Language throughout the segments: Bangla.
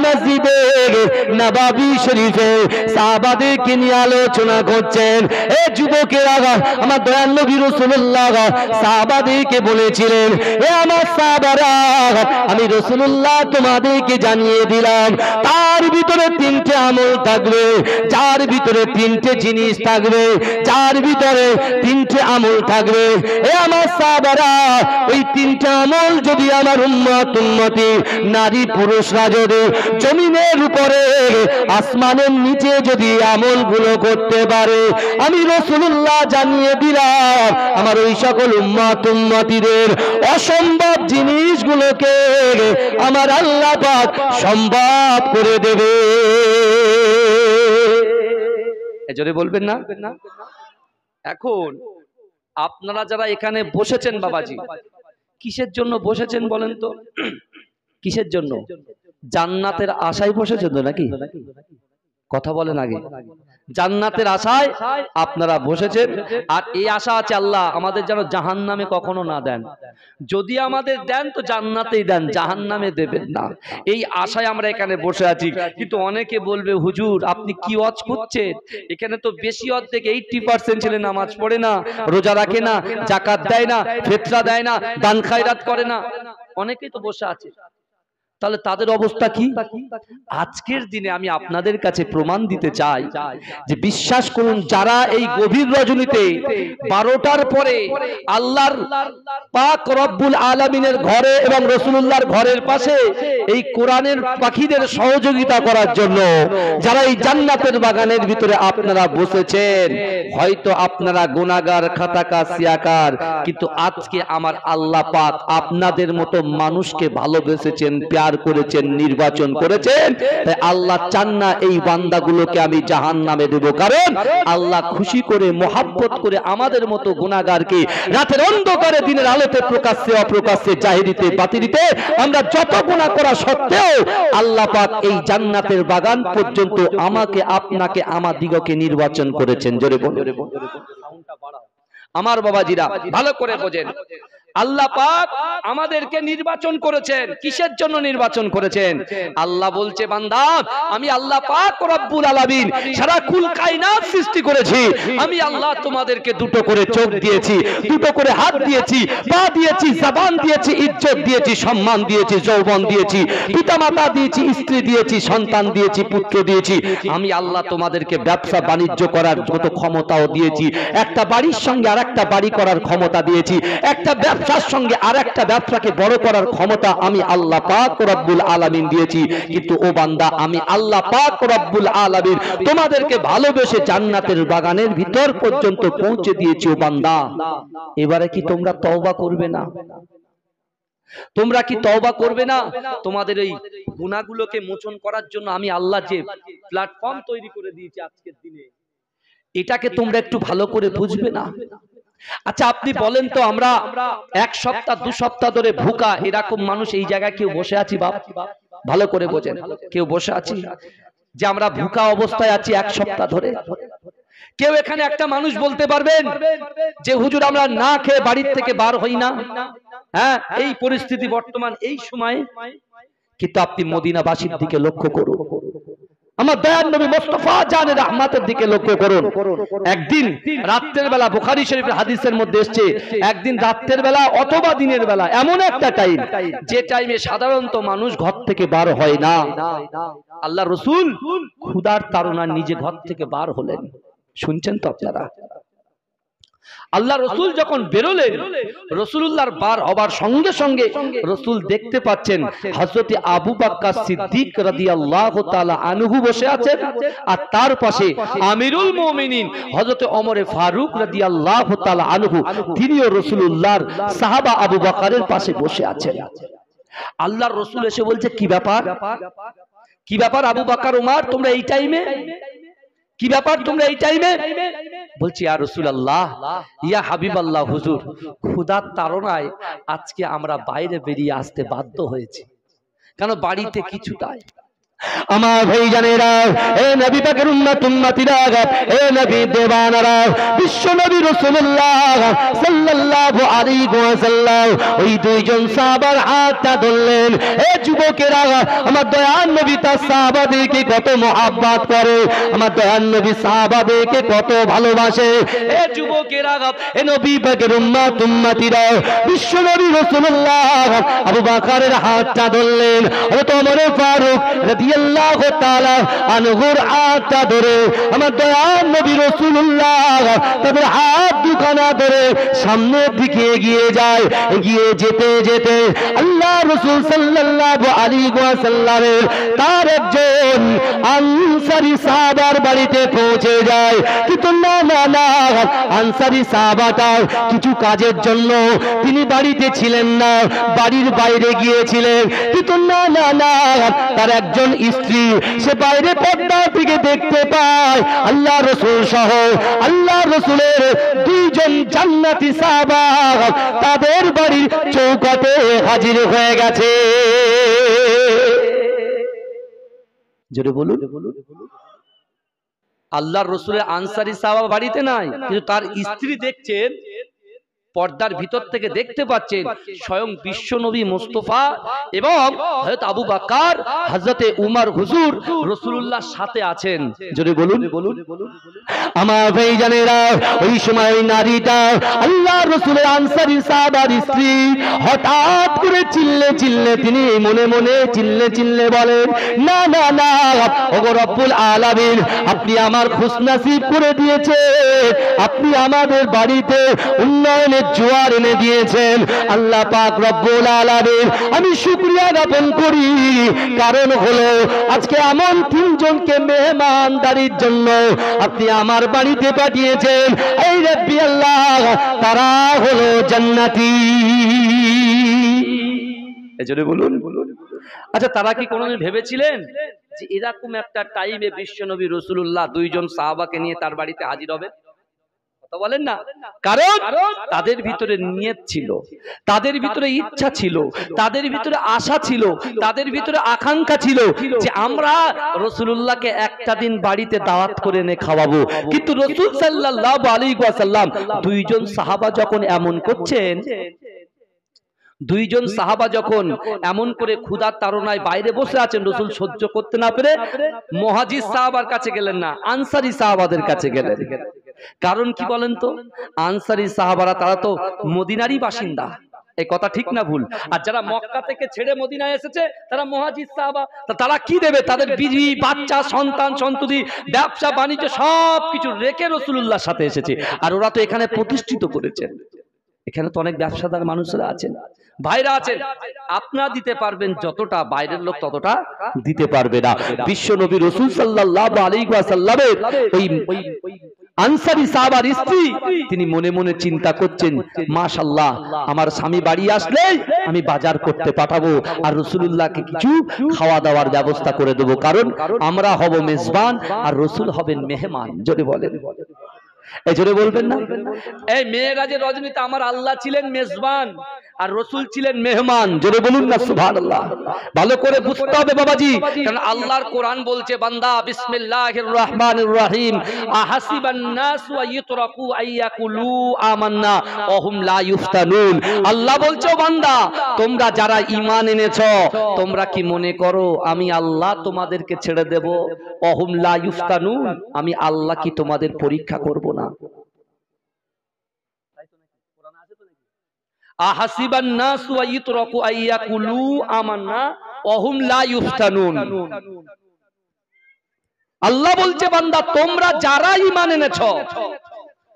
মসজিদে নববী শরীফে সাহাবাদেরকে নিয়ে আলোচনা করছেন। এ যুবকেরা, আমার দয়াল নবী রাসূলুল্লাহ সাহাবাদেরকে বলেছিলেন, এ আমার সাহাবারা, আমি রাসূলুল্লাহ তোমাদেরকে জানিয়ে দিলাম, তার ভিতরে তিনটে আমল থাকবে, যার ভিতরে তিনটে জিনিস থাকবে, যার ভিতরে তিনটে আমল থাকবে। এ আমার সাহাবারা, ওই তিনটে আমল যদি আমার উম্মতি নারী পুরুষরা যদি জমিনের উপরে আসমানের নিচে যদি আমলগুলো করতে পারে, আমি রাসূলুল্লাহ জানিয়ে দিলাম আমার ওই সকল উম্মতিদের অসম্ভব জিনিসগুলোকে আমার আল্লাহ পাক সম্ভব করে দেবে। এজন্য বলবেন না? এখন আপনারা যারা এখানে বসেছেন বাবাজি, কিসের জন্য বসেছেন বলেন তো? কিসের জন্য? জান্নাতের আশায় বসেছেন তো নাকি? কথা বলেন আগে। জান্নাতের আশায় আপনারা বসেছেন, আর এই আশা আছে আল্লাহ আমাদের যেন জাহান্নামে কখনো না দেন। যদি আমাদের দেন তো জান্নাতেই দেন, জাহান্নামে দেবেন না। এই আশায় আমরা এখানে বসে আছি। কিন্তু অনেকে বলবে, হুজুর আপনি কি ওয়াজ করছেন? এখানে তো বেশি অর্ধেক 80% ছেলে নামাজ পড়ে না, রোজা রাখে না, যাকাত দেয় না, ফিতরা দেয় না, দান খায়রাত করে না। অনেকেই তো বসে আছে, তাহলে তাদের অবস্থা কি? আজকের দিনে আমি আপনাদের কাছে প্রমাণ দিতে চাই যে বিশ্বাস করুন, যারা এই গভীর রজনীতে 12টার পরে আল্লাহর পাক রব্বুল আলামিনের ঘরে এবং রাসূলুল্লাহর ঘরের পাশে এই কোরআনের পাখিদের সহযোগিতা করার জন্য যারা এই জান্নাতের বাগানের ভিতরে আপনারা বসেছেন, হয়তো আপনারা গুনাহগার, খাতাকার, সিয়াকার, কিন্তু আজকে আমার আল্লাহ পাক আপনাদের মতো মানুষকে ভালোবেসেছেন, করেছেন, নির্বাচন করেছেন। তাই আল্লাহ চান না এই বান্দাগুলোকে আমি জাহান্নামে দেব, কারণ আল্লাহ খুশি করে মোহাব্বত করে আমাদের মতো গুনাহগারকে রাতের অন্ধকারে দিনের আলোতে প্রকাশ্যে অপ্রকাশ্যে জাহিরিতে বাতিরিতে আমরা যত গুনাহ করা সত্ত্বেও আল্লাহ পাক এই জান্নাতের বাগান পর্যন্ত আমাকে, আপনাকে, আমাদিগকে নির্বাচন করেছেন। জোরে বলুন। আমার বাবাজিরা ভালো করে বোঝেন, আল্লাহ পাক আমাদেরকে নির্বাচন করেছেন। কিসের জন্য নির্বাচন করেছেন? আল্লাহ বলছে, বান্দা আমি আল্লাহ পাক রব্বুল আলামিন সারা কুল কায়নাত সৃষ্টি করেছি। আমি আল্লাহ তোমাদেরকে দুটো করে চোখ দিয়েছি, দুটো করে হাত দিয়েছি, পা দিয়েছি, জবান দিয়েছি, ইজ্জত দিয়েছি, সম্মান দিয়েছি, যৌবন দিয়েছি, পিতামাতা দিয়েছি, স্ত্রী দিয়েছি, সন্তান দিয়েছি, পুত্র দিয়েছি। আমি আল্লাহ তোমাদেরকে ব্যবসা বাণিজ্য করার মতো ক্ষমতাও দিয়েছি। একটা বাড়ির সঙ্গে আরেকটা বাড়ি করার ক্ষমতা দিয়েছি। একটা ব্যবসার সঙ্গে আরেকটা ব্যবসাকে বড় করার ক্ষমতা আমি আল্লাহ পাক রব্বুল আলামিন দিয়েছি। কিন্তু ও বান্দা, আমি আল্লাহ পাক রব্বুল আলামিন তোমাদেরকে ভালোবেসে জান্নাতের বাগানের ভিতর পর্যন্ত পৌঁছে দিয়েছি। ও বান্দা, এবারে কি তোমরা তওবা করবে না? তোমরা কি তওবা করবে না? তোমাদের এই গুনাহগুলোকে মোচন করার জন্য আমি আল্লাহ যে প্ল্যাটফর্ম তৈরি করে দিয়েছি আজকের দিনে, এটাকে তোমরা একটু ভালো করে বুঝবে না? আচ্ছা আপনি বলেন তো, আমরা এক সপ্তাহ 2 সপ্তাহ ধরে ভুকা এরকম মানুষ এই জায়গায় কেউ বসে আছি? বাপ ভালো করে বোঝেন, কেউ বসে আছি যে আমরা ভুকা অবস্থায় আছি 1 সপ্তাহ ধরে? কেউ এখানে একটা মানুষ বলতে পারবেন যে হুজুর আমরা না খেয়ে বাড়ির থেকে বার হই না? হ্যাঁ, এই পরিস্থিতি বর্তমান এই সময়ে। কিন্তু আপনি মদিনাবাসীর দিকে লক্ষ্য করুন, আমার দয়ার নবী মুস্তাফা জানের রহমতের দিকে লক্ষ্য করুন। একদিন রাতের বেলা, বুখারী শরীফের হাদিসের মধ্যে এসেছে, একদিন রাতের বেলা অথবা দিনের বেলা, এমন একটা টাইম যে টাইমে সাধারণত মানুষ ঘর থেকে বার হয় না, আল্লাহ রাসূল ক্ষুধার তাড়নায় নিজে ঘর থেকে বার হলেন। শুনছেন তো আপনারা? আল্লাহ রসুল যখন বেরোলেন, রসুলুল্লাহর বার হবার সঙ্গে সঙ্গে রসুল দেখতে পাচ্ছেন হযরত আবু বকর সিদ্দিক রাদিয়াল্লাহু তাআলা আনহু বসে আছেন, আর তার পাশে আমিরুল মুমিনিন হযরত ওমর ফারুক রাদিয়াল্লাহু তাআলা আনহু, তিনিও রসুলুল্লাহর সাহাবা আবু বকরের পাশে বসে আছেন। আল্লাহর রসুল এসে বলছে, কি ব্যাপার, কি ব্যাপার আবু বকর, ওমর, তোমরা এই টাইমে? কি ব্যাপার তোমরা এই টাইমে? বলছি, ইয়া রাসূলুল্লাহ, ইয়া হাবিবাল্লাহ, হুজুর ক্ষুধার তাড়নায় আজকে আমরা বাইরে বেরিয়ে আসতে বাধ্য হয়েছি, কারণ বাড়িতে কিছু নাই। আমার ভাইজানেরা, এ নবী পাকের উম্মত উম্মতিরা, এ নবী দেওয়ানারা, বিশ্ব নবী রাসূলুল্লাহ সাল্লাল্লাহু আলাইহি ওয়াসাল্লাম ওই দুইজন সাহাবার হাতটা ধরলেন। এ যুবকেরা, আমার দয়ার নবী তার সাহাবাদেরকে কত মহব্বত করে, আমার দয়ার নবী সাহাবাদেরকে কত ভালোবাসে। এ যুবকেরা, এ নবী পাকের উম্মত উম্মতিরা, বিশ্ব নবী রাসূলুল্লাহ আবু বকরের হাতটা ধরলেন। হযরত ওমর ফারুক রাদিয়াল্লাহু তাআলা আনহুর হাতটা ধরে আমার দয়ার নবী রাসূলুল্লাহ তাদের হাত দুখানা ধরে সামনের দিকে এগিয়ে যায়। এগিয়ে যেতে যেতে আল্লাহ রাসূল সাল্লাল্লাহু আলাইহি ওয়াসাল্লামের তার একজন আনসারী সাহাবার বাড়িতে পৌঁছে যায়। কিন্তু না না না, আনসারী সাহাবাটা কিছু কাজের জন্য তিনি বাড়িতে ছিলেন না, বাড়ির বাইরে গিয়েছিলেন। কিন্তু না না না, তার একজন স্ত্রী সে বাইরে পর্দা থেকে দেখতে পায় আল্লাহ রাসূল সহ আল্লাহ রাসূলের দুইজন জান্নাতি সাহাবা তাদের বাড়ির চৌকাঠে হাজির হয়ে গেছে। জোরে বলুন। আল্লাহর রাসূলের আনসারী সাহাবা বাড়িতে নাই, কিন্তু তার স্ত্রী দেখছেন, পর্দার ভিতর থেকে দেখতে পাচ্ছেন স্বয়ং বিশ্ব নবী মুস্তাফা এবং হযরত আবু বকর, হযরতে উমর হুজুর রাসূলুল্লাহর সাথে আছেন। জোরে বলুন। আমার ভাইজানেরা, ওই সময় নারীটা আল্লাহ রাসূলের আনসারী সাহাবার স্ত্রী হঠাৎ করে চিল্লে চিল্লে তিনি মনে মনে চিল্লে চিল্লে বলেন, না না না, ওগো রব্বুল আলামিন, আপনি আমার খুশনসিব করে দিয়েছেন, আপনি আমাদের বাড়িতে উন্নয়নের জোয়ার এনে দিয়েছেন। আল্লাহ পাক রব্বুল আলামিন, আমি শুকরিয়া জ্ঞাপন করি, কারণ হলো আজকে এমন তিনজনকে মেহমানদারির জন্য আপনি আমার বাড়িতে পাঠিয়েছেন। এই রব্বি আল্লাহ, তারা হলো জান্নাতি। এজন্য বলুন। আচ্ছা, তারা কি কোনোদিন ভেবেছিলেন যে এরকম একটা টাইমে বিশ্ব নবী রাসূলুল্লাহ দুইজন সাহাবাকে নিয়ে তার বাড়িতে হাজির হবে? কথা বলেন না। কারণ তাদের ভিতরে নিয়ত ছিল, তাদের ভিতরে ইচ্ছা ছিল, তাদের ভিতরে আশা ছিল, তাদের ভিতরে আকাঙ্ক্ষা ছিল যে আমরা রাসূলুল্লাহকে একটা দিন বাড়িতে দাওয়াত করে এনে খাওয়াবো। কিন্তু রাসূল সাল্লাল্লাহু আলাইহি ওয়াসাল্লাম দুইজন সাহাবা যখন এমন করছেন, দুইজন সাহাবা যখন এমন করে ক্ষুধার তাড়নায় বাইরে বসে আছেন, রাসূল সহ্য করতে না পেরে মুহাজির সাহাবার কাছে গেলেন না, আনসারী সাহাবাদের কাছে গেলেন। কারণ কি বলেন তো? আনসারী সাহাবারা তারা তো মদিনারই বাসিন্দা, এই কথা ঠিক না ভুল? আর যারা মক্কা থেকে ছেড়ে মদিনায় এসেছে তারা মুহাজির সাহাবা। তারা কি দেবে? তাদের বিবি বাচ্চা সন্তান সন্ততি ব্যবসা বাণিজ্য সবকিছু রেখে রাসূলুল্লাহর সাথে এসেছে। আর ওরা তো এখানে প্রতিষ্ঠিত করেছেন। এখানে তো অনেক ব্যবসাদার মানুষরা আছেন, ভাইরা আছেন, আপনারা দিতে পারবেন যতটা, বাইরের লোক ততটা দিতে পারবে না। বিশ্ব নবী রাসূল সাল্লাল্লাহু আলাইহি ওয়াসাল্লামের ওই আনসারী সাহাবার স্ত্রী তিনি মনে মনে চিন্তা করছেন, মাশাআল্লাহ, আমার স্বামী বাড়ি আসলে আমি বাজার করতে পাঠাবো আর রাসূলুল্লাহকে কিছু খাওয়া দাওয়ার ব্যবস্থা করে দেব, কারণ আমরা হব মেজবান আর রাসূল হবেন মেহমান। জোরে বলেন, এই জোরে বলবেন না? এই মেরাজের রজনীতে আমার আল্লাহ ছিলেন মেজবান আর রাসূল ছিলেন মেহমান। জোরে বলুন না সুবহানাল্লাহ। ভালো করে বুঝতে হবে বাবাজি, কারণ আল্লাহর কোরআন বলছে, বান্দা বিসমিল্লাহির রহমানির রহিম, আহাসিবান নাস ওয়া ইতরাকু আইয়াকুলু আমান্না ওয়া হুম লা ইফতানুন। আল্লাহ বলছে, বান্দা তোমরা যারা ঈমান এনেছো, তোমরা কি মনে করো আমি আল্লাহ তোমাদেরকে ছেড়ে দেব? ওয়া হুম লা ইফতানুন, আমি আল্লাহ কি তোমাদের পরীক্ষা করব না? আহাসিবান নাস ওয়া ইতরাকু আইয়াকুলু আমান্না ওয়া হুম লা ইফতানুন। আল্লাহ বলছে, বান্দা তোমরা যারা ঈমান এনেছো,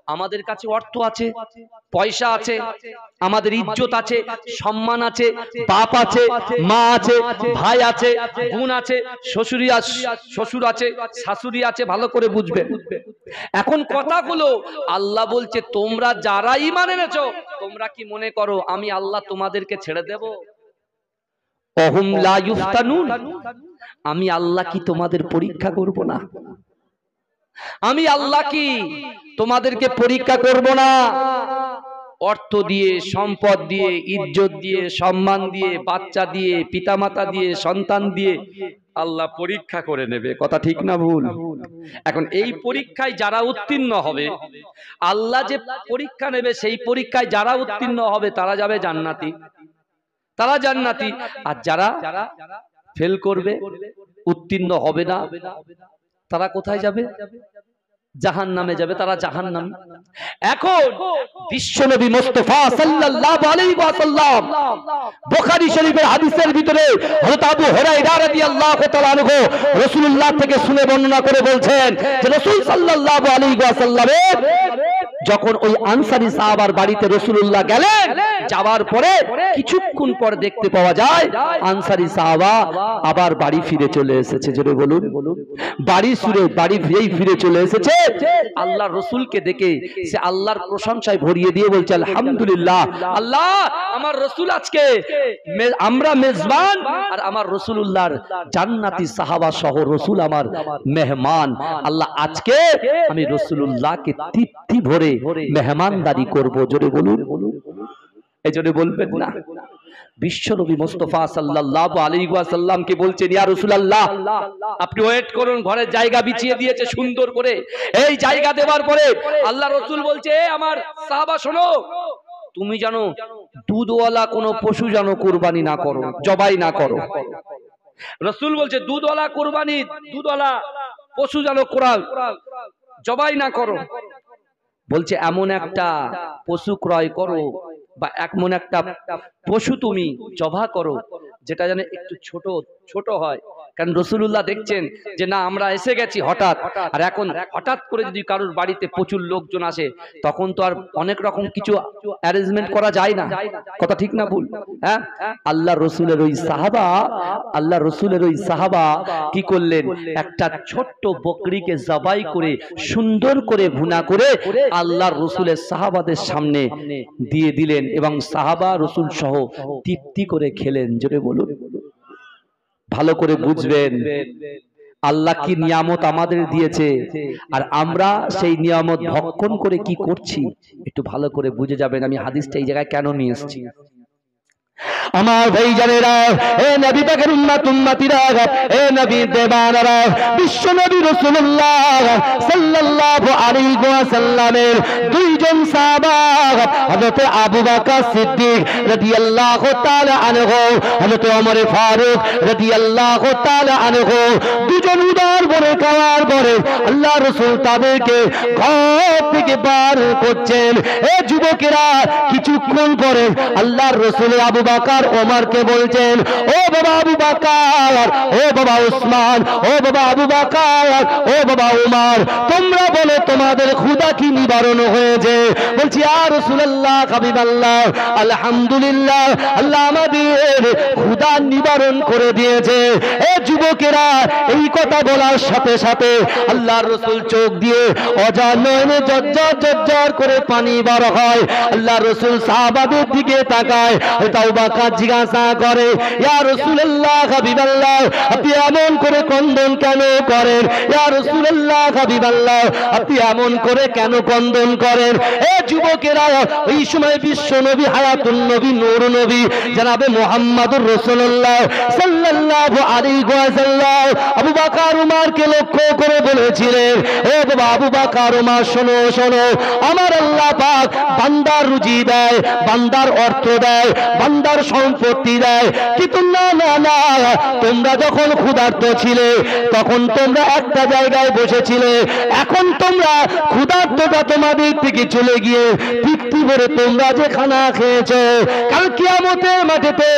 আমাদের কাছে অর্থ আছে, পয়সা আছে, আমাদের ইজ্জত আছে, সম্মান আছে, বাপ আছে, মা আছে, ভাই আছে, বোন আছে, শ্বশুর আছে, শাশুড়ি আছে, ভালো করে বুঝবেন। এখন কথাগুলো আল্লাহ বলছে, তোমরা যারা ঈমান এনেছো, তোমরা কি মনে করো আমি আল্লাহ তোমাদেরকে ছেড়ে দেব? ওহুম লা ইফতানুন, আমি আল্লাহ কি তোমাদের পরীক্ষা করব না? আমি আল্লাহ কি তোমাদেরকে পরীক্ষা করব না? অর্থ দিয়ে, সম্পদ দিয়ে, ইজ্জত দিয়ে, সম্মান দিয়ে, বাচ্চা দিয়ে, পিতামাতা দিয়ে, সন্তান দিয়ে আল্লাহ পরীক্ষা করে নেবে। কথা ঠিক না ভুল? এখন এই পরীক্ষায় যারা উত্তীর্ণ হবে, আল্লাহ যে পরীক্ষা নেবে সেই পরীক্ষায় যারা উত্তীর্ণ হবে তারা যাবে জান্নাতি, তারা জান্নাতি। আর যারা ফেল করবে, উত্তীর্ণ হবে না, তারা কোথায় যাবে? জাহান্নামে যাবে, তারা জাহান্নামী। এখন বিশ্বনবী মুস্তাফা সাল্লাল্লাহু আলাইহি ওয়াসাল্লাম বুখারী শরীফের হাদিসের ভিতরে হযরত আবু হুরায়রা রাদিয়াল্লাহু তাআলা আনহু রাসূলুল্লাহ থেকে শুনে বর্ণনা করে বলছেন যে রাসূল সাল্লাল্লাহু আলাইহি ওয়াসাল্লামের যখন ওই আনসারী সাহাবার বাড়িতে রাসূলুল্লাহ গেলেন, যাওয়ার পরে কিছুক্ষণ পর দেখতে পাওয়া যায় আনসারী সাহাবা আবার বাড়ি ফিরে চলে এসেছে। জোরে বলুন, বাড়ি ফিরে চলে এসেছে। আল্লাহর রাসূলকে দেখে সে আল্লাহর প্রশংসায় ভরিয়ে দিয়ে বলছে আলহামদুলিল্লাহ, আল্লাহ আমার রাসূল আজকে, আমরা মেজবান আর আমার রাসূলুল্লাহর জান্নাতি সাহাবা সহ রাসূল আমার মেহমান। আল্লাহ আজকে আমি রাসূলুল্লাহকে তৃপ্তি ভরে মেহমানদারি করব। জোরে বলুন, এই জন্য বলবেন না বিশ্বনবী মুস্তাফা সাল্লাল্লাহু আলাইহি ওয়াসাল্লামকে বলছেন ইয়া রাসূলুল্লাহ আপনি ওয়েট করুন, ঘরের জায়গা বিছিয়ে দিয়েছে সুন্দর করে। এই জায়গা দেওয়ার পরে আল্লাহ রাসূল বলছে আমার সাহাবা শোনো, তুমি জানো দুধওয়ালা কোনো পশু যেন কুরবানি না করো, জবাই না করো। রাসূল বলছে দুধওয়ালা কুরবানি, দুধওয়ালা পশু যেন জবাই না করো। বলছে এমন একটা পশু ক্রয় করো বা এমন একটা পশু তুমি জবাই করো যেটা যেন একটু ছোট ছোট হয়। কারণ রাসূলুল্লাহ দেখছেন যে না আমরা এসে গেছি হঠাৎ, আর এখন হঠাৎ করে যদি কারোর বাড়িতে প্রচুর লোকজন আসে তখন তো আর অনেক রকম কিছু অ্যারেঞ্জমেন্ট করা যায় না। কথা ঠিক না ভুল? হ্যাঁ, আল্লাহ রসুলের ওই সাহাবা কি করলেন, একটা ছোট্ট বকরিকে জবাই করে সুন্দর করে ভুনা করে আল্লাহর রসুলের সাহাবাদের সামনে দিয়ে দিলেন এবং সাহাবা রসুল সহ তৃপ্তি করে খেলেন। জোরে বলুন। ভালো করে বুঝবেন আল্লাহ কি নিয়ামত আমাদের দিয়েছে আর আমরা সেই নিয়ামত ভক্ষণ করে কি করছি, একটু ভালো করে বুঝে যাবেন আমি হাদিসটা এই জায়গায় কেন নিয়ে এসেছি। আমার ভাইজানেরা, এ নবী পাকের উম্মতিরা, এ নবী দেবানারা, বিশ্ব নবী রাসূলুল্লাহ সাল্লাল্লাহু আলাইহি ওয়াসাল্লামের দুইজন সাহাবা হযরত আবু বকর সিদ্দিক রাদিয়াল্লাহু তাআলা আনহু, হযরত ওমর ফারুক রাদিয়াল্লাহু তাআলা আনহু, দুজন উদার বনে খাওয়ার পরে আল্লাহ রাসূল তাদেরকে ঘর থেকে বার করছেন। এ যুবকেরা কিছুক্ষণ পরে আল্লাহর রাসূল আবু বকর ওমরকে বলছেন ও বাবা আবু বকর, ও বাবা উসমান, ও বাবা আবু বকর, ও বাবা উমর, তোমরা বলে তোমাদের ক্ষুধা কি নিবারণ হয়েছে? বলছি ইয়া রাসূলুল্লাহ হাবিবাল্লাহ আলহামদুলিল্লাহ, আল্লাহ আমাদের ক্ষুধা নিবারণ করে দিয়েছে। এ যুবকেরা এই কথা বলার সাথে সাথে আল্লাহর রাসূল চোখ দিয়ে অজার নয়নে জজ্জর করে পানি বার হয়। আল্লাহর রাসূল সাহাবাদের দিকে তাকায়, আবু বকর জিজ্ঞাসা করে ইয়া রাসূলুল্লাহ হাবিবাল্লাহ আপনি এমন করে ক্রন্দন কেন করেন? ইয়া রাসূলুল্লাহ হাবিবাল্লাহ আপনি এমন করে কেন ক্রন্দন করেন? এ যুবকেরা ওই সময় বিশ্ব নবী হায়াতুন নবী নূর নবী জনাবে মুহাম্মদুর রাসূলুল্লাহ সাল্লাল্লাহু আলাইহি ওয়াসাল্লাম আবু বকর উমরকে লক্ষ্য করে বলেছিলেন ও বাবা আবু বকর উমর শোনো শোনো, আমার আল্লাহ পাক বান্দার রুজি দেয়, বান্দার অর্থ দেয়, বান্দার সম্পত্তি দেয়, কিন্তু না না না, তোমরা যখন ক্ষুধার্ত ছিলে তখন তোমরা একটা জায়গায় বসেছিলে, এখন তোমরা ক্ষুধার্তটা তোমাদের থেকে চলে গিয়ে তৃপ্তি ভরে তোমরা যে খানা খেয়েছো, কাল কিয়ামতের মাঠেতে,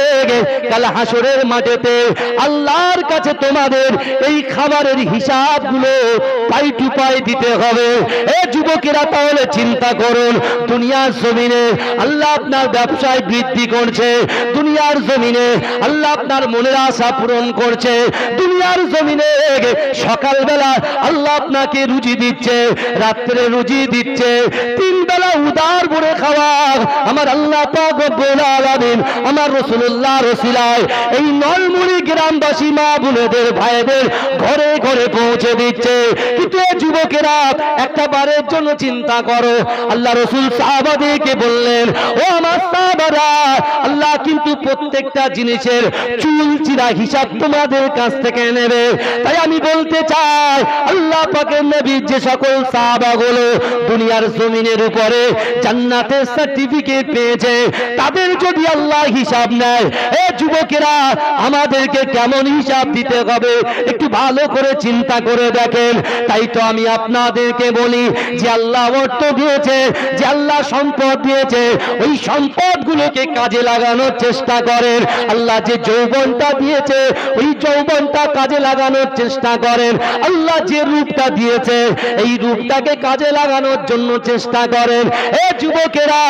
কাল হাসরের মাঠেতে আল্লাহর কাছে তোমাদের এই খাবারের হিসাবগুলো পাই টু পাই দিতে হবে। এ যুবকেরা তাহলে চিন্তা করুন, দুনিয়ার জমিনে আল্লাহ আপনার ব্যবসায় বৃদ্ধি করছে, দুনিয়ার জমিনে আল্লাহ আপনার মনের আশা পূরণ করছে, দুনিয়ার জমিনে সকালবেলা আল্লাহ আপনাকে রুজি দিচ্ছে, রাত্রে রুজি দিচ্ছে, তিন বেলা উদার করে খাওয়া আমার আল্লাহ পাক রব্বুল আলামিন আমার রাসূলুল্লাহর ওসিলায় এই নলমুড়ি গ্রামবাসী মা বোনেদের ভাইদের ঘরে ঘরে পৌঁছে দিচ্ছে। কিন্তু যুবকেরা একটা বারের জন্য চিন্তা করো, আল্লাহ রাসূল সাহাবাদেরকে বললেন, ও আমার সাহাবারা, আল্লাহ কিন্তু প্রত্যেকটা জিনিসের চুলচিরা হিসাব তোমাদের কাছ থেকে নেবে। তাই আমি বলতে চাই, আল্লাহ পাকের নবী যে সকল সাহাবাগুলো দুনিয়ার জমিনের উপরে জান্নাতের সার্টিফিকেট পেয়েছে, তাদের যদি আল্লাহ হিসাব নেয়, এ যুবকেরা আমাদেরকে কেমন হিসাব দিতে হবে একটু ভালো করে চিন্তা করে দেখেন। তাই তো আমি আপনাদেরকে বলি যে আল্লাহ অর্থ দিয়েছে, যে আল্লাহ সম্পদ দিয়েছে, ওই সম্পদগুলোকে কাজে লাগানোর চেষ্টা করেন। আল্লাহ যে যৌবনটা দিয়েছে, ওই যৌবনটা কাজে লাগানোর চেষ্টা করেন। আল্লাহ যে রূপটা দিয়েছে, এই রূপটাকে কাজে লাগানোর জন্য চেষ্টা করেন। এ যুবকেরা,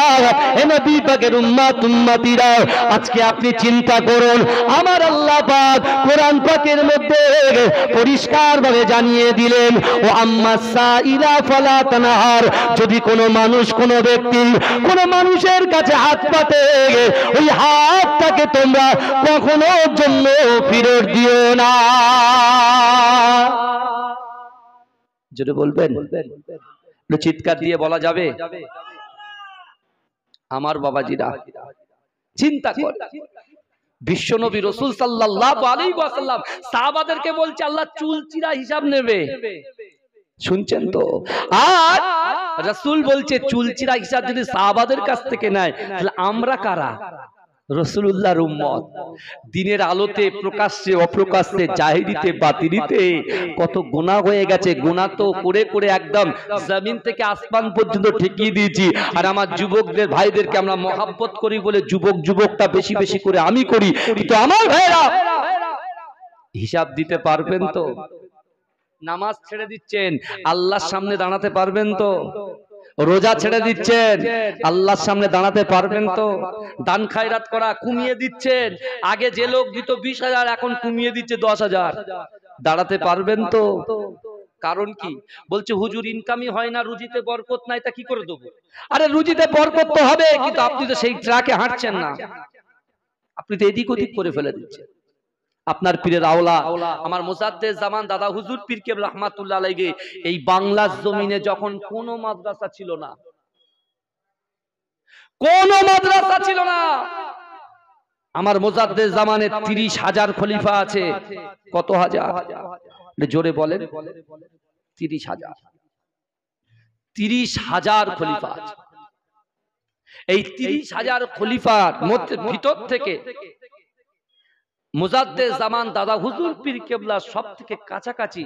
এ নবী পাকের উম্মতিরা, আজকে আপনি চিন্তা করুন, আমার আল্লাহ পাক কোরআন পাকের মধ্যে পরিষ্কারভাবে জানিয়ে দিলেন, ও আম্মাস সাইলা ফালা তানহার, যদি কোনো মানুষ, কোনো ব্যক্তি কোনো মানুষের কাছে হাত পাতে, ওই হাতটাকে তোমরা কখনো জন্য ফেরত দিও না। যদি বলবেন, চিৎকার দিয়ে বলা যাবে? আমার বাবাজিরা চিন্তা কর, বিশ্বনবী রাসূল সাল্লাল্লাহু আলাইহি ওয়াসাল্লাম সাহাবাদেরকে বলছে আল্লাহ চুলচিরা হিসাব নেবে। শুনছেন তো? আর রাসূল বলছে চুলচিরা হিসাব যদি সাহাবাদের কাছ থেকে নেয়, তাহলে আমরা কারা? রাসূলুল্লাহর উম্মত। দিনের আলোতে, প্রকাশ্যে অপ্রকাশ্যে, জাহিরিতে বাতিনিতে কত গুনাহ হয়ে গেছে। গুনাহ তো করে করে একদম জমিন থেকে আসমান পর্যন্ত ঠেকিয়ে দিয়েছি। আর আমার যুবকদের ভাইদেরকে আমরা মহব্বত করি বলে যুবকটা বেশি বেশি করে আমি করি। কিন্তু আমার ভাইরা হিসাব দিতে পারবেন তো? নামাজ ছেড়ে দিচ্ছেন, আল্লাহর সামনে দাঁড়াতে পারবেন তো? রোজা ছেড়ে দিচ্ছেন, আল্লাহর সামনে দাঁড়াতে পারবেন তো? দান খায়রাত করা কমিয়ে দিচ্ছেন, আগে যে লোক দিত 20,000 এখন কমিয়ে দিচ্ছে 10,000, দাঁড়াতে পারবেন তো? কারণ কি? বলছে হুজুর ইনকামই হয় না, রুজিতে বরকত নাই, তা কি করে দেবো? আরে রুজিতে বরকত তো হবে, কিন্তু আপনি তো সেই ট্রাকে হাঁটছেন না, আপনি তো এদিক ওদিক করে ফেলে দিচ্ছেন। আপনার পীরের আওলা আমার মুজাদ্দেদ জামান দাদা হুজুর পীর কেবলা রাহমাতুল্লাহ আলাইহি, এই বাংলার জমিনে যখন কোনো মাদ্রাসা ছিল না, কোনো মাদ্রাসা ছিল না, আমার মুজাদ্দেদ জামানে 30,000 খলিফা আছে। কত হাজার? জোরে বলেন। 30,000। 30,000 খলিফা আছে। এই 30,000 খলিফার মধ্যে ভিতর থেকে মুজাদ্দেদ জামান দাদা হুজুর পীর কেবলা সব থেকে কাছাকাছি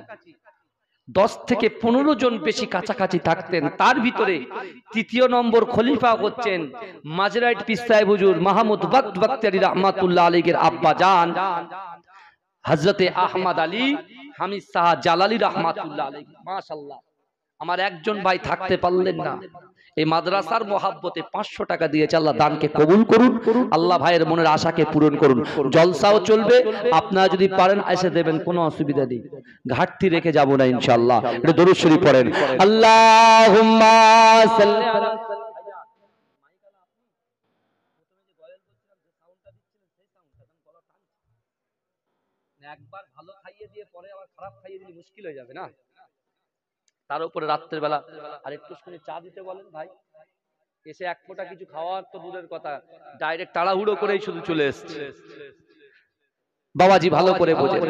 10 থেকে 15 জন বেশি কাছাকাছি থাকতেন। তার ভিতরে তৃতীয় নম্বর খলিফা হচ্ছেন মাঝরাইট পীর সাহেব হুজুর মাহমুদ বখতিয়ারি রাহমাতুল্লাহ আলাইহির আব্বা জান হযরতে আহমদ আলী হামিদ শাহ জালালি রাহমাতুল্লাহ আলাইহি। মাশাআল্লাহ, আমার একজন ভাই থাকতে পারলেন না, এই মাদ্রাসার মহাব্বতে 500 টাকা দিয়েছে। আল্লাহ দানকে কবুল করুন, আল্লাহ ভাইয়ের মনের আশাকে পূরণ করুন। জলসাও চলবে, আপনারা যদি পারেন এসে দেবেন, কোনো অসুবিধা নেই, ঘাটতি রেখে যাব না ইনশাআল্লাহ। একটু দরুদ শরীফ পড়েন, আল্লাহুম্মা সাল্লি আলা। একবার ভালো খাইয়ে দিয়ে পরে আবার খারাপ খাইয়ে দিলে মুশকিল হয়ে যাবে না? তার উপরে রাত্রের বেলা আর একটু চা দিতে বলেন ভাই, এসে এক ফোঁটা কিছু খাওয়ার তো দূরের কথা, ডাইরেক্ট তাড়াহুড়ো করেই শুধু চলে এসছে। বাবাজি ভালো করে বোঝেন,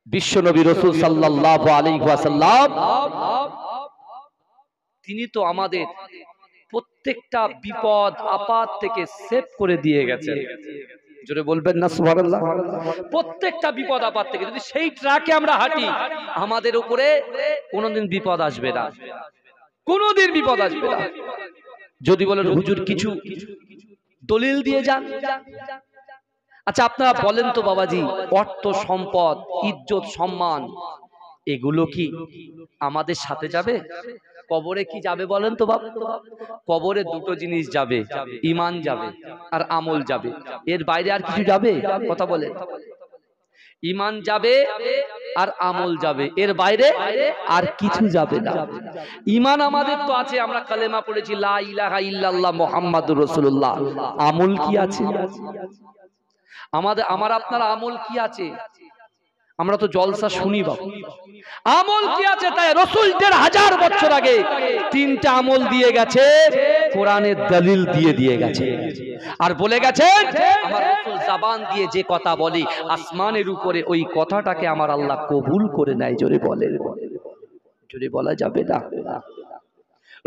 বিশ্বনবী রাসূল সাল্লাল্লাহু আলাইহি ওয়াসাল্লাম তিনি তো আমাদের প্রত্যেকটা বিপদ আপদ থেকে সেভ করে দিয়ে গেছেন। জোরে বলবেন না সুবহানাল্লাহ? প্রত্যেকটা বিপদ আপদ থেকে যদি সেই ট্রাকে আমরা হাঁটি, আমাদের উপরে কোনোদিন বিপদ আসবে না, কোনোদিন বিপদ আসবে না। যদি বলেন হুজুর কিছু দলিল দিয়ে যান, আচ্ছা আপনারা বলেন তো বাবাজি, অর্থ সম্পদ ইজ্জত সম্মান এগুলো কি আমাদের সাথে যাবে? কবরে কি যাবে বলেন তো বাবা? কবরে দুটো জিনিস যাবে, ঈমান যাবে আর আমল যাবে, এর বাইরে আর কিছু যাবে? কথা বলেন। ঈমান যাবে আর আমল যাবে, এর বাইরে আর কিছু যাবে না। ঈমান আমাদের তো আছে, আমরা কালেমা পড়েছি লা ইলাহা ইল্লাল্লাহ মুহাম্মাদুর রাসূলুল্লাহ। আমল কি আছে আমাদের? আমার আপনার আমল কি আছে? আমরা তো জলসা শুনি বাবু, আমল কি আছে? তাই রাসূল ১৫০০ বছর আগে তিনটা আমল দিয়ে গেছে, কোরআনের দলিল দিয়ে গেছে, আর বলে গেছেন আমার রাসূল জবান দিয়ে যে কথা বলে আসমানের উপরে ওই কথাটাকে আমার আল্লাহ কবুল করে নেয়। জোরে বলে, জোরে বলা যাবে না।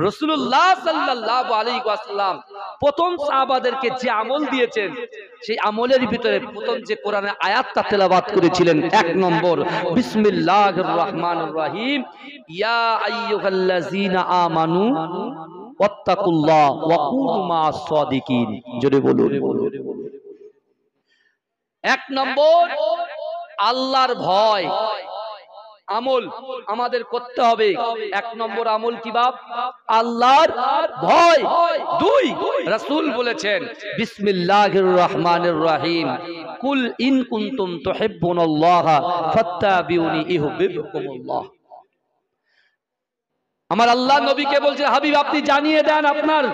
রাসূলুল্লাহ সাল্লাল্লাহু আলাইহি ওয়াসাল্লাম প্রথম সাহাবাদেরকে যে আমল দিয়েছেন, সেই আমলের ভিতরে প্রথম যে কোরআনের আয়াতটা তেলাওয়াত করেছিলেন, ১ নম্বর বিসমিল্লাহির রহমানির রহিম, ইয়া আইয়ুহাল্লাযীনা আমানু ওয়াত্তাকুল্লাহ ওয়া কুনু মা'আস সাদিকিন। জোরে বলুন। ১ নম্বর আল্লাহর ভয় আমল আমাদের করতে হবে। ১ নম্বর আমল কি বাপ? আল্লাহর ভয়। ২, রাসূল বলেছেন বিসমিল্লাহির রহমানির রহিম, কুল ইন কুনতুম তুহিব্বুনাল্লাহা ফাত্তাবিউনি ইউহিব্বুকুমুল্লাহ। আমার আল্লাহ নবীকে বলছে, হাবিব আপনি জানিয়ে দেন আপনার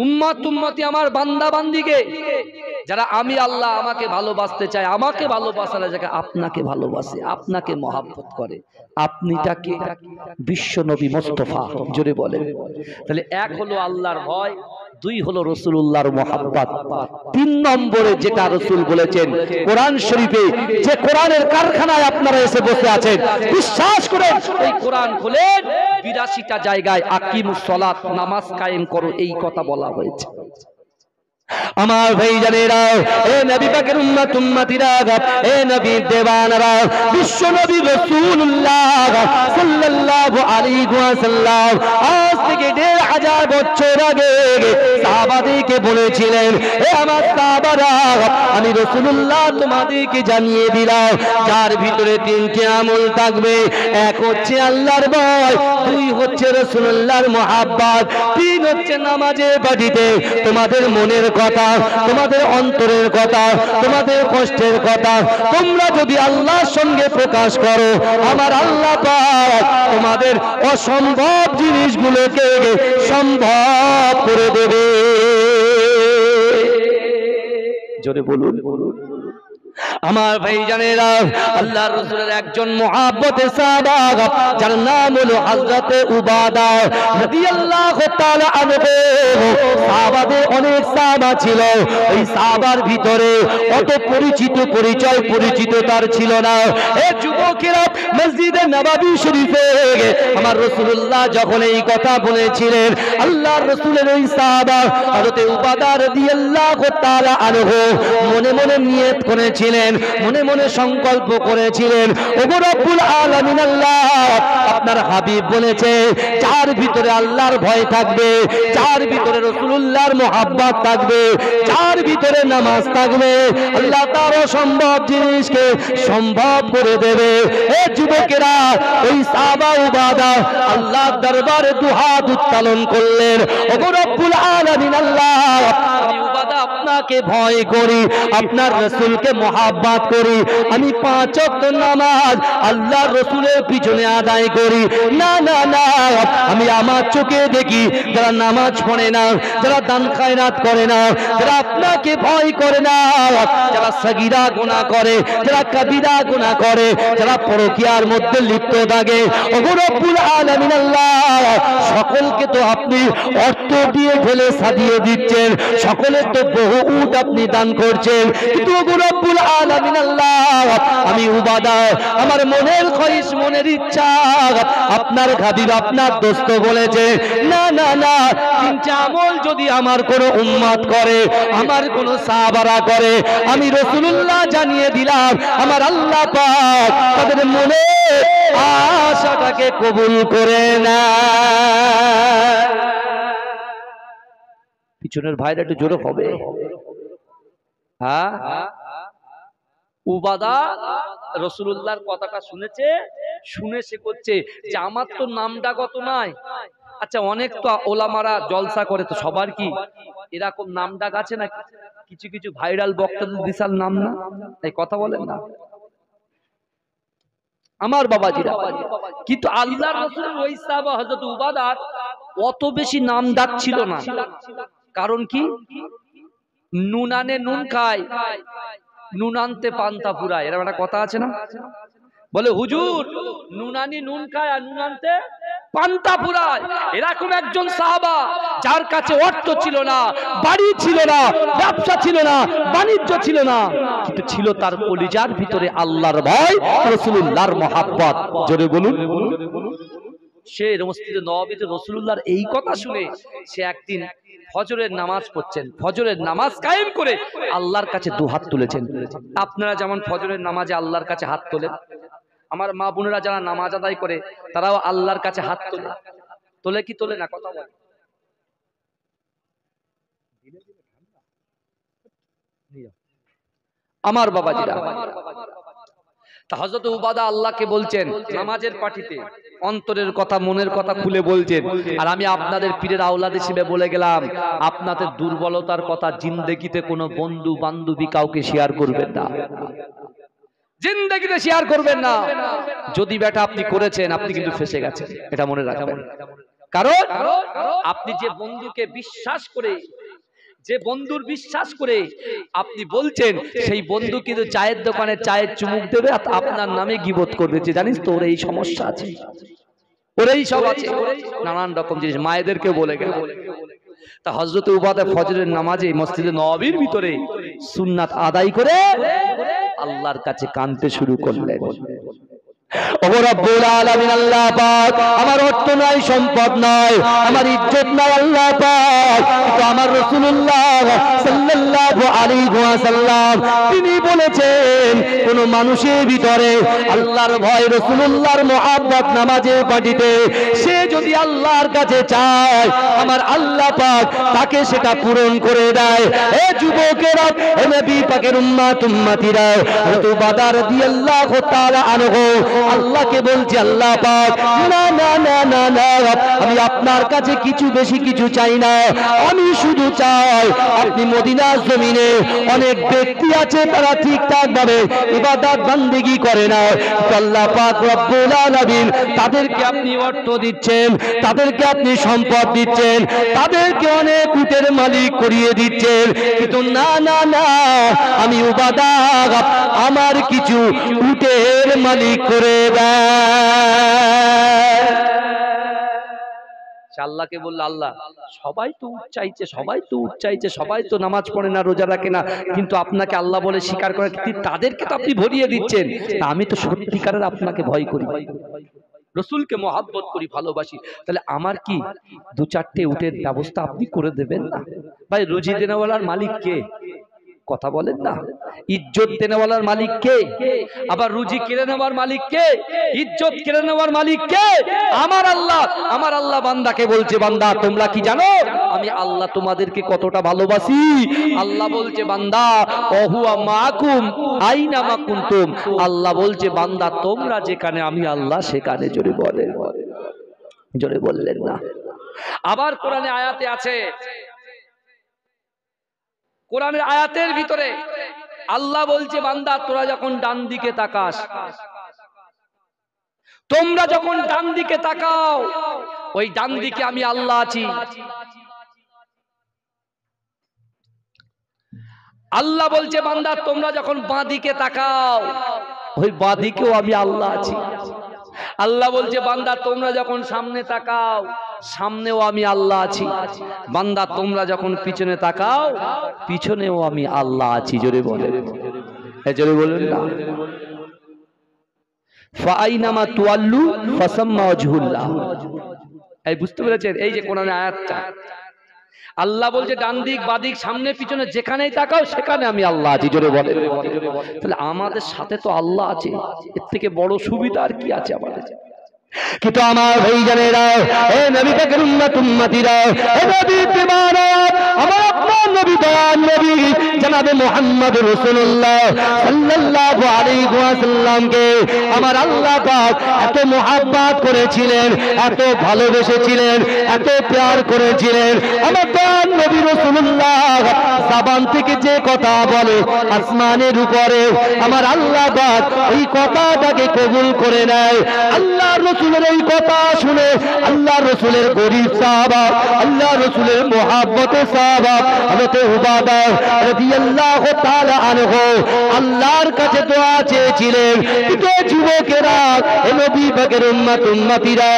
উম্মতি আমার বান্দা বান্দিকে, যারা আমি আল্লাহ আমাকে ভালোবাসতে চায়, আমাকে ভালোবাসার জায়গায় আপনাকে ভালোবাসে, আপনাকে মহব্বত করে, আপনিটাকে বিশ্ব নবী মুস্তাফা। জোরে বলেন। তাহলে ১ হলো আল্লাহর ভয়, ২ হলো রাসূলুল্লাহর মহব্বত, ৩ নম্বরে যেটা রাসূল বলেছেন কোরআন শরীফে, যে কোরআনের কারখানায় আপনারা এসে বসে আছেন, বিশ্বাস করেন এই কোরআন খুলেন ৮২টা জায়গায় আকিমুস সালাত, নামাজ কায়েম করো, এই কথা বলা হয়েছে। আমার ভাইজানেরা, এ নবী পাকের উম্মতিরা, এ নবীর দেওয়ানরা, বিশ্ব নবী রাসূলুল্লাহ সাল্লাল্লাহু আলাইহি ওয়াসাল্লাম আজ থেকে ১৫০০ বছর আগে সাহাবাদেরকে বলেছিলেন, হে আমার সাহাবারা, আমি রাসূলুল্লাহ তোমাদেরকে জানিয়ে দিলাম যার ভিতরে ৩টি আমল থাকবে। ১ হচ্ছে আল্লাহর ভয়, ২ হচ্ছে রাসূলুল্লাহর মহব্বত, ৩ হচ্ছে নামাজে পাঠিতে তোমাদের মনের কথা, তোমাদের অন্তরের কথা, তোমাদের কষ্টের কথা তোমরা যদি আল্লাহর সঙ্গে প্রকাশ করো, আমার আল্লাহ পাক তোমাদের অসম্ভব জিনিসগুলোকে সম্ভব করে দেবে। জোরে বলুন। আমার ভাইজানেরা, আল্লাহর রাসূলের একজন মুহাব্বতের সাহাবা, যার নাম হলো হযরত উবাদা রাদিয়াল্লাহু তাআলা আনহু। সাহাবাদের অনেক সাহাবা ছিল, ওই সাহাবার ভিতরে অত পরিচিত তার ছিল না। এই যুবকেরা মসজিদে নববী শরীফে আমার রাসূলুল্লাহ যখন এই কথা বলেছিলেন, আল্লাহর রাসূলের ওই সাহাবা হযরত উবাদা রাদিয়াল্লাহু তাআলা আনহু মনে মনে নিয়ত করেছিলেন, মনে মনে সংকল্প করেছিলেন, ওগো রব্বুল আলামিন আল্লাহ, আপনার হাবিব বলেছে যার ভিতরে আল্লাহর ভয় থাকবে, যার ভিতরে রাসূলুল্লাহর মহব্বত থাকবে, যার ভিতরে নামাজ থাকবে, আল্লাহ তার অসম্ভব জিনিসকে সম্ভব করে দেবে। এ যুবকেরা, ওই সাহাবা উবাদা আল্লাহর দরবারে দুহাত উত্তোলন করলেন, ওগো রব্বুল আলামিন আল্লাহ, আমি উবাদা আপনাকে ভয় করি, আপনার রাসূলকে মহব্বত করি, আমি ৫ ওয়াক্ত নামাজ আল্লাহর রাসূলের পিছনে আদায় করি। না না না, আমি আমার চোখে দেখি যারা নামাজ পড়ে না, যারা দান খায়রাত করে না, যারা আপনাকে ভয় করে না, যারা সাগীরা গুনাহ করে, যারা কবিরা গুনাহ করে, যারা পরকীয়ার মধ্যে লিপ্ত থাকে, ওগো রব্বুল আলামিন আল্লাহ, সকলকে তো আপনি অর্থ দিয়ে ঢেলে সাজিয়ে দিচ্ছেন, সকলের তো বহু উট আপনি দান করছেন, কিন্তু ওগো রব্বুল আলামিন আল্লাহ, আমি উবাদা আমার মনের খয়েশ, মনের ইচ্ছা, আপনার হাবিব আপনার দোস্ত বলেছে, না না না, 3টা আমল যদি আমার কোন উম্মত করে, আমার কোন সাহাবারা করে, আমি রাসূলুল্লাহ জানিয়ে দিলাম আমার আল্লাহ পাক তাদের মনে আশাটাকে কবুল করে না। পিছনের ভাইরা একটু জোরে হবে। হ্যাঁ, উবাদা রাসূলুল্লাহর কথাটা শুনেছে, শুনে সে করছে যে আমার তো নামটা কত নাই। আচ্ছা, অনেক তো ওলামারা জলসা করে, তো সবার কি এরকম নাম ডাক আছে না? কিছু কিছু ভাইরাল বক্তাদের বিশাল নাম না, এই কথা বলেন না। আমার বাবাজিরা। কিন্তু আল্লাহর রাসূলের ওই সাহাবা হযরত উবাদার অত বেশি নামডাক ছিল না। কারণ কি? নুন আনে নুন খায়, নুন আনতে পান্তা ফুরায়, এরকম একটা কথা আছে না? বলে হুজুর নুন আনি নুন খায় আর নুন আনতে পান্তা ফুরায়। এরকম একজন সাহাবা যার কাছে অর্থ ছিল না, বাড়ি ছিল না, ব্যবসা ছিল না, বাণিজ্য ছিল না, কিন্তু ছিল তার কলিজার ভিতরে আল্লাহর ভয়, রাসূলুল্লাহর মহব্বত। জোরে বলুন। সে মসজিদে নববীতে রাসূলুল্লাহর এই কথা শুনে সে একদিন ফজরের নামাজ পড়ছেন, ফজরের নামাজ কায়েম করে আল্লাহর কাছে দুহাত তুলেছেন। আপনারা যেমন ফজরের নামাজে আল্লাহর কাছে হাত তোলেন, আমার মা বোনেরা যারা নামাজ আদায় করে তারাও আল্লাহর কাছে হাত তোলে। তোলে কি তোলে না? কথা বলে। আমার বাবাজিরা, তা হযরত উবাদা আল্লাহকে বলছেন নামাজের পাটিতে অন্তরের কথা, মনের কথা খুলে বলছেন। আর আমি আপনাদের পীরের আওলাদ হিসেবে বলে গেলাম, আপনাদের দুর্বলতার কথা জিন্দেগিতে কোনো বন্ধু বান্ধবী কাউকে শেয়ার করবেন না, জিন্দেগিতে শেয়ার করবেন না। যদি বেটা আপনি করেছেন, আপনি কিন্তু ফেসে গেছেন, এটা মনে রাখবেন। কারণ আপনি যে বন্ধুকে বিশ্বাস করে, যে বন্ধুর বিশ্বাস করে আপনি বলছেন, সেই বন্ধু কিন্তু চায়ের দোকানে চায়ের চুমুক দেবে, আপনার নামে গীবত করবে, যে জানিস তো ওর এই সমস্যা আছে, ওর এই সব আছে, নানান রকম জিনিস মায়েদেরকে বলে গেল। তা হযরত উবাদা ফজরের নামাজে মসজিদে নববীর ভিতরে সুন্নাত আদায় করে আল্লাহর কাছে কাঁদতে শুরু করলেন। ও রব্বুল আলামিন, আল্লাহ পাক, আমার অর্থ নাই, সম্পদ নাই, আমার ইজ্জত নাই আল্লাহ পাক, কিন্তু আমার রাসূলুল্লাহ সাল্লাল্লাহু আলাইহি ওয়াসাল্লাম তিনি বলেছেন, কোন মানুষের ভিতরে আল্লাহর ভয়, রাসূলুল্লাহর মুহাব্বত নামাজে পাঠিতে সে যদি আল্লাহর কাছে চায়, আমার আল্লাহ পাক তাকে সেটা পূরণ করে দেয়। এ যুবকেরা, এ নবী পাকের উম্মতিরা, হযরত উবাদা রাদিয়াল্লাহু তাআলা আনহু আল্লাহকে বলছে, আল্লাহ পাক, না না না না না, আমি আপনার কাছে কিছু বেশি কিছু চাই না, আমি শুধু চাই আপনি মদিনার জমিনে অনেক ব্যক্তি আছে তারা ঠিকঠাক ভাবে ইবাদত বান্দেগি করে না, আল্লাহ পাক রব্বুল আলামিন তাদেরকে আপনি অর্থ দিচ্ছেন, তাদেরকে আপনি সম্পদ দিচ্ছেন, তাদেরকে অনেক উটের মালিক করিয়ে দিচ্ছেন, কিন্তু না না না, আমি উবাদা আমার কিছু উটের মালিক করে আল্লাহকে বলল, আল্লাহ সবাই তো উট চাইছে, সবাই তো উট চাইছে, সবাই তো নামাজ পড়ে না, রোজা রাখে না, কিন্তু আপনাকে আল্লাহ বলে স্বীকার করে তাদেরকে তো আপনি ভরিয়ে দিচ্ছেন, আমি তো সত্যিকারের আপনাকে ভয় করি, রসুলকে মহাব্বত করি, ভালোবাসি, তাহলে আমার কি দু চারটে উটের ব্যবস্থা আপনি করে দেবেন না? ভাই, রুজি দেনেওয়ালার মালিক কে? কথা বলেন না। ইজ্জত দেনেওয়ালার মালিক কে? আবার রুজি কেড়ে নেওয়ার মালিক কে? ইজ্জত কেড়ে নেওয়ার মালিক কে? আমার আল্লাহ। আমার আল্লাহ বান্দাকে বলছে, বান্দা তোমরা কি জানো আমি আল্লাহ তোমাদেরকে কতটা ভালোবাসি? আল্লাহ বলছে, বান্দা ওহুয়া মাকুম আইনা মা কুনতুম, আল্লাহ বলছে, বান্দা তোমরা যেখানে আমি আল্লাহ সেখানে। জোরে বলেন, জোরে বললেন না। আবার কোরআনে আয়াতে আছে, কোরআনের আয়াতের ভিতরে আল্লাহ বলছে, বান্দা তোরা যখন ডান দিকে তাকাস, তোমরা যখন ডান দিকে তাকাও, ওই ডান দিকে আমি আল্লাহ আছি। আল্লাহ বলছে, বান্দা তোমরা যখন বাঁ দিকে তাকাও, ওই বাঁ দিকেও আমি আল্লাহ আছি। আল্লাহ বলছে, বান্দা তোমরা যখন সামনে তাকাও, সামনেও আমি আল্লাহ আছি। বান্দা তোমরা যখন পিছনে তাকাও, পিছনেও আমি আল্লাহ আছি। জোরে বলেন, জোরে বলেন না। ফাআইনামা তুআল্লু ফাসাম্মা ওয়াজহুল্লাহ। এই বুঝতে পেরেছেন? এই যে কোরআনের আয়াতটা, আল্লাহ বলছে ডান দিক বাঁ দিক সামনে পিছনে যেখানেই তাকাও সেখানে আমি আল্লাহ আছি। জোরে বলেন। তাহলে আমাদের সাথে তো আল্লাহ আছে, এর থেকে বড় সুবিধা আর কি আছে আমাদের? কিন্তু আমার ভাইজানেরা, এ নবী পাকের উম্মত উম্মতিরা, এ নবী দিওয়ানা, আমার আপনার নবী দয়ার নবী জনাবে মুহাম্মদ রাসূলুল্লাহ সাল্লাল্লাহু আলাইহি ওয়াসাল্লামকে আমার আল্লাহ পাক এত মুহাব্বত করেছিলেন, এত ভালোবেসেছিলেন, এত প্যার করেছিলেন। আমার দয়ার নবী রাসূলুল্লাহ জবান থেকে যে কথা বলে আসমানের উপরে আমার আল্লাহ পাক ওই কথাটাকে কবুল করে নেয়। আল্লাহ রাসূলের এই কথা শুনে আল্লাহ রাসূলের গরীব সাহাবা, আল্লাহ রাসূলের মুহাব্বতে সাহাবা হযরত উবাদা রাদিয়াল্লাহু তাআলা আনহু আল্লাহর কাছে দোয়া চেয়েছিলেন। কিন্তু যুবকেরা, এ নবী পাকের উম্মত উম্মতিরা,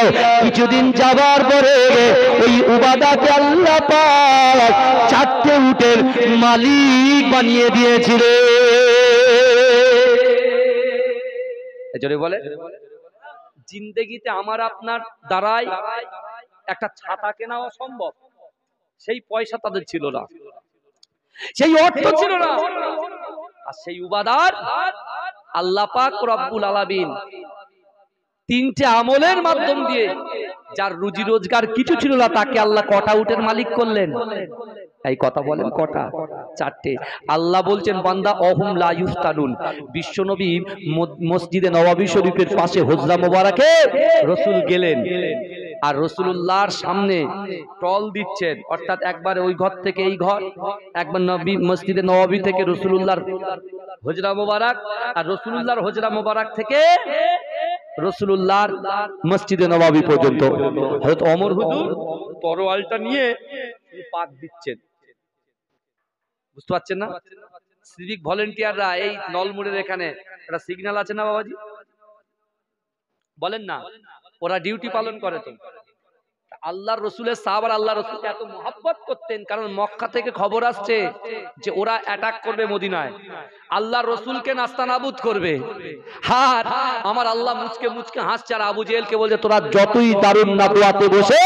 কিছুদিন যাবার পরে ওই উবাদাকে আল্লাহ পাক 4টে উটের মালিক বানিয়ে দিয়েছিলেন। এজন্য বলে জিন্দেগিতে আমার আপনার দ্বারাই একটা ছাতা কেনা অসম্ভব। সেই পয়সা তাদের ছিল না, সেই অর্থ ছিল না। আর সেই উবাদার আল্লাহ পাক রব্বুল আলামিন 3টে আমলের মাধ্যম দিয়ে যার রুজি রোজগার কিছু ছিল না তাকে আল্লাহ কটা উটের মালিক করলেন? এই কথা বলেন কটা? 4টে। আল্লাহ বলছেন বান্দা অহুম লা ইফতানুন। বিশ্বনবী মসজিদে নববী শরীফের পাশে হুজরা মোবারকে রাসূল গেলেন, আর রাসূলুল্লাহর সামনে টল দিচ্ছেন, অর্থাৎ একবার ওই ঘর থেকে এই ঘর, একবার নবী মসজিদে নববী থেকে রাসূলুল্লাহর হুজরা মোবারক, আর রাসূলুল্লাহর হুজরা মোবারক থেকে রাসূলুল্লাহর মসজিদে নববী পর্যন্ত। হযরত ওমর হুজুর তরোয়ালটা নিয়ে পাক দিচ্ছেন, বুঝতে পারছেন না? সিভিক ভলেন্টিয়াররা এই নলমুড়ের এখানে একটা সিগন্যাল আছে না বাবাজি, বলেন না, ওরা ডিউটি পালন করে। তো আল্লাহর রসুলের সাহাবারা আল্লাহ রসুলকে এত মহব্বত করতেন, কারণ মক্কা থেকে খবর আসছে যে ওরা অ্যাটাক করবে মদিনায়, আল্লাহর রসুলকে নাস্তানাবুদ করবে। আর আমার আল্লাহ মুচকে মুচকে হাসছে, আর আবু জেহেলকে বলছে তোরা যতই দারুন না দোয়াতে বসে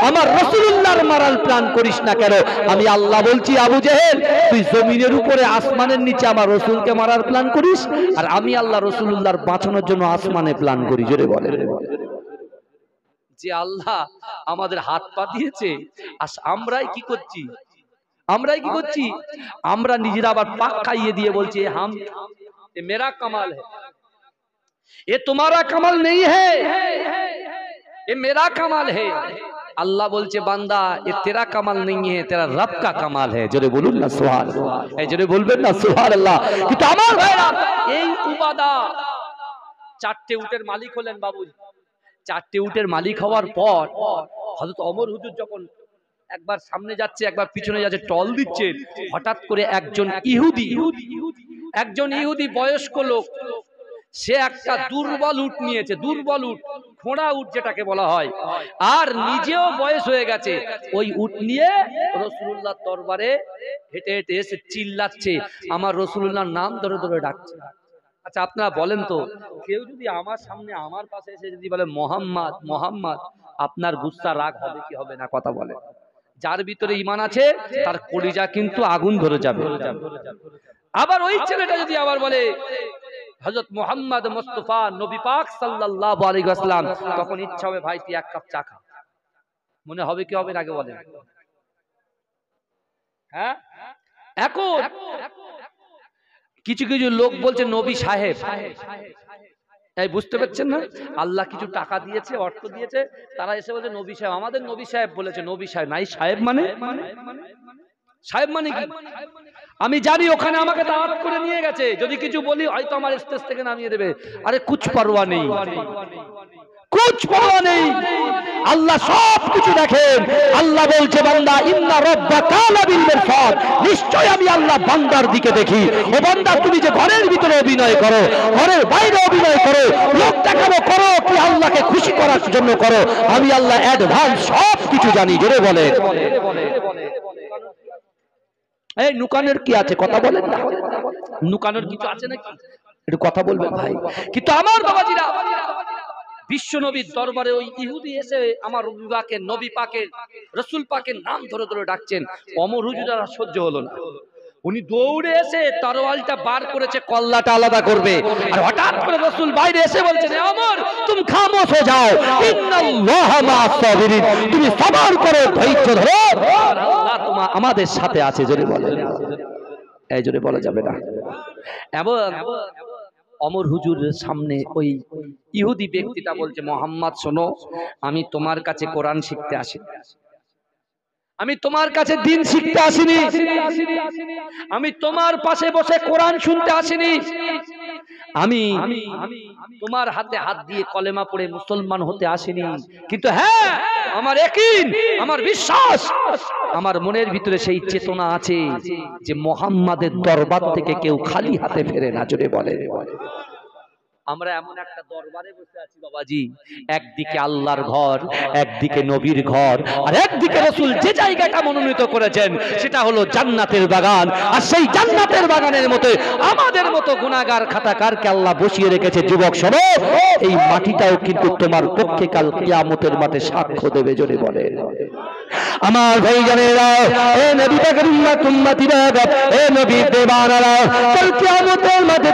আমার রাসূলুল্লাহর মারার প্ল্যান করিস না কেন, আমি আল্লাহ বলছি আবু জেহেল তুই জমিনের উপরে আসমানের নিচে আমার রসুলকে মারার প্ল্যান করিস, আর আমি আল্লাহ রাসূলুল্লাহর বাঁচানোর জন্য আসমানে প্ল্যান করি। জোরে বলে যে আল্লাহ আমাদের হাত পা দিয়েছে, আর আমরাই কি করছি? আমরা নিজেরা আবার পাক খাইয়ে দিয়ে বলছি হাম ये मेरा कमाल है, ये तुम्हारा कमाल नहीं है, ये मेरा कमाल है। अल्लाह बोलছে বান্দা ये तेरा कमाल नहीं है, तेरा रब का कमाल है। জোরে বলুন না সুবহানাল্লাহ, এই জোরে বলবেন না সুবহানাল্লাহ। কিন্তু আমার ভাইরা, এই উবাদা 4টে উটের মালিক হলেন বাবুজি। 4টে উটের মালিক হওয়ার পর হযরত ওমর হুজুর যখন একবার সামনে যাচ্ছে একবার পিছনে যাচ্ছে টল দিচ্ছেন, হঠাৎ করে একজন ইহুদি বয়স্ক লোক, সে একটা দুর্বল উট নিয়েছে, দুর্বল উট, খোঁড়া উট যেটাকে বলা হয়, আর নিজেও বয়স হয়ে গেছে। ওই উট নিয়ে রাসূলুল্লাহর দরবারে হেঁটে হেঁটে এসে চিল্লাচ্ছে, আমার রাসূলুল্লাহর নাম ধরে ধরে ডাকছে। আচ্ছা আপনারা বলেন তো, কেউ যদি আমার সামনে আমার পাশে এসে যদি বলে মোহাম্মদ মোহাম্মদ, আপনার গুসা রাগ হবে কি হবে না? কথা বলে। যার ভিতরে ঈমান আছে তার কলিজা কিন্তু আগুন ধরে যাবে। আবার ওই ছেলেটা যদি আবার বলে হযরত মুহাম্মদ মুস্তাফা নবী পাক সাল্লাল্লাহু আলাইহি ওয়াসাল্লাম, তখন ইচ্ছা হবে ভাই তুই 1 কাপ চা খা। মনে হবে কি হবে না আগে বলেন? হ্যাঁ, এখন কিছু কিছু লোক বলছে নবী সাহেব, এই বুঝতে পারছেন না? আল্লাহ কিছু টাকা দিয়েছে, অর্থ দিয়েছে, তারা এসে বলছে নবী সাহেব, আমাদের নবী সাহেব বলেছে। নবী সাহেব নাই, সাহেব মানে কি? আমি জানি ওখানে আমাকে দাওয়াত করে নিয়ে গেছে, যদি কিছু বলি হয়তো আমার স্টেজ থেকে নামিয়ে দেবে। আরে কুছ পরোয়া নেই, কুছ পরোয়া নেই, আল্লাহ সব কিছু দেখেন। আল্লাহ বলছে বান্দা ইন্না রাব্বাকা লাবিল মিরসাদ, নিশ্চয় আমি আল্লাহ বান্দার দিকে দেখি। ও বান্দা তুমি যে ঘরের ভিতরে অভিনয় করো, ঘরের বাইরে অভিনয় করো, লোক দেখানো করো কি আল্লাহকে খুশি করার জন্য করো, আমি আল্লাহ অ্যাডভান্স সব কিছু জানি। জোরে বলে এই নুকানের কি আছে? কথা বলেন না, নুকানোর কিছু আছে নাকি? একটু কথা বলবেন ভাই। কিন্তু আমার বাবাজিরা, বিশ্ব নবীর দরবারে ওই ইহুদি এসে আমার নবী পাকের রাসূল পাকের নাম ধরে ধরে ডাকছেন। ওমর হুজুর আর সহ্য হলো না, উনি দৌড়ে এসে তরোয়ালটা বার করেছে, কল্লাটা আলাদা করবে, আর হঠাৎ করে রাসূল বাইরে এসে বলছেন, এ ওমর তুমি খামোশ হয়ে যাও, ইন্নাল্লাহা মা'আস সাবিরিন, তুমি সবর করো, ধৈর্য ধরো, আল্লাহ আমাদের সাথে আছে। জোরে বলেন, এই জোরে বলা যাবে না। এবং অমর হুজুরের সামনে ওই ইহুদি ব্যক্তিটা বলছে, মোহাম্মদ শোনো, আমি তোমার কাছে কোরআন শিখতে আসি, আমি তোমার কাছে দিন শিখতে আসিনি, আমি তোমার পাশে বসে কোরআন শুনতে আসিনি, আমি তোমার হাতে হাত দিয়ে কলেমা পড়ে মুসলমান হতে আসিনি। কিন্তু হ্যাঁ, আমার ইয়াকিন, আমার বিশ্বাস, আমার মনের ভিতরে সেই চেতনা আছে যে মুহাম্মাদের দরবার থেকে কেউ খালি হাতে ফেরে না। জোরে বলে, আমরা এমন একটা দরবারে বসে আছি বাবাজি, একদিকে আল্লাহর ঘর, একদিকে নবীর ঘর, আর একদিকে রাসূল যে জায়গাটা মনোনীত করেছেন সেটা হলো জান্নাতের বাগান। আর সেই জান্নাতের বাগানের মতো আমাদের মতো গুনাহগার খাতাকারকে আল্লাহ বসিয়ে রেখেছে। যুবক শোনো, এই মাটিটাও কিন্তু তোমার পক্ষে কাল কিয়ামতের মাঠে সাক্ষ্য দেবে। জোরে বলে আমার ভাইজানেরা, এ নবী পাকের উম্মতিরা, এ নবী দেওয়ানারা, কাল কিয়ামতের মাঠে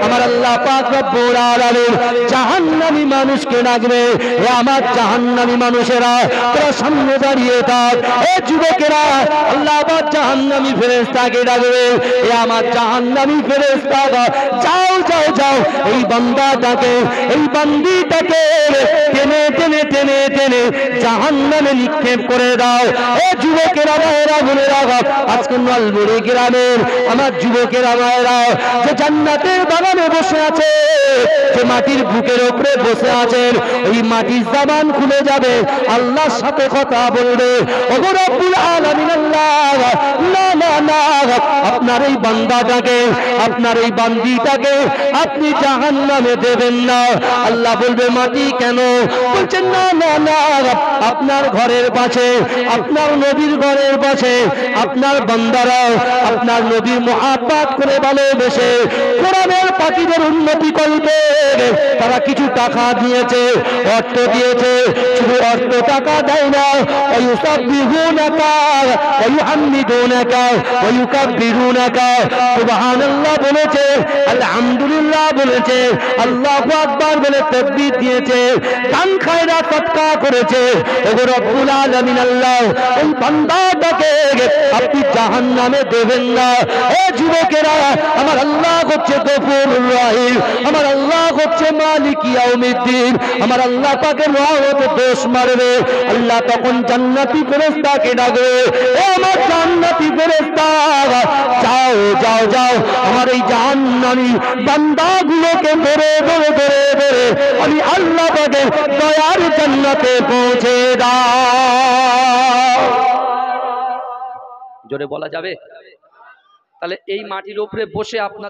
আমার আল্লাহ পাক রব্বুল আলামিন জাহান্নামী মানুষকে ডাকবে, এ আমার জাহান্নামী মানুষেরা তোরা সামনে দাঁড়িয়ে থাক। এ যুবকেরা, আল্লাহ পাক জাহান্নামী ফেরেশতাকে ডাকবে, এ আমার জাহান্নামী ফেরেশতা, যাও যাও যাও, এই বান্দাটাকে, এই বান্দিটাকে টেনে টেনে টেনে টেনে জাহান্নামে নিক্ষেপ করে দাও। এ যুবকেরা ভাইয়েরা বোনেরা, আজকে নলবুড়ি গ্রামের আমার যুবকেরা ভাইয়েরা যে জান্নাতের বাগানে বসে আছে, যে মাটির বুকের উপরে বসে আছেন, ওই মাটির জবান খুলে যাবে, আল্লাহর সাথে কথা বলবে, ওগো রব্বুল আলামিন আল্লাহ, না না না, আপনার এই বান্দাটাকে, আপনার এই বান্দিটাকে আপনি জাহান্নামে দেবেন না। আল্লাহ বলবে, মাটি কেন? বলছেন, না না না, আপনার ঘরের পাশে, আপনার নবীর ঘরের পাশে আপনার বান্দারা আপনার নবীর মুহাব্বত করে ভালোবেসে কোরআনের পাখিদের উন্নতি করবে। তারা কিছু টাকা দিয়েছে, অর্থ দিয়েছে, শুধু অর্থ টাকা দেয় না, ওয়ায়ুসাব্বিহুনাকা ওয়ায়ুহাম্মিদুনাকা ওয়ায়ুকাব্বিরুনাকা, সুবহানাল্লাহ বলেছে, আলহামদুলিল্লাহ বলেছে, আল্লাহু আকবার বলে তাকবীর দিয়েছে, দান খায়রাত সদকা করেছে। ওগো রব্বুল আলামিন আল্লাহ, এই বান্দাটাকে আপনি জাহান্নামে দেবেন না। এ যুবকেরা, আমার আল্লাহ হচ্ছে গফুরুর রহিম, আমার আল্লাহ হচ্ছে মালিক ইয়াউমিদ্দিন, আমার আল্লাহ পাকের রহমতে দোষ মারবে। আল্লাহ তখন জান্নাতি ফেরেশতাকে ডাকবে, ও আমার জান্নাতি ফেরেশতা, যাও যাও যাও, আমার এই জাহান্নামী বান্দাগুলোকে ধরে ধরে ধরে ধরে আমি আল্লাহ পাকের দয়ার জান্নাতে পৌঁছে দাও। জোরে বলা যাবে? তাহলে এই মাটির উপরে বসে আপনার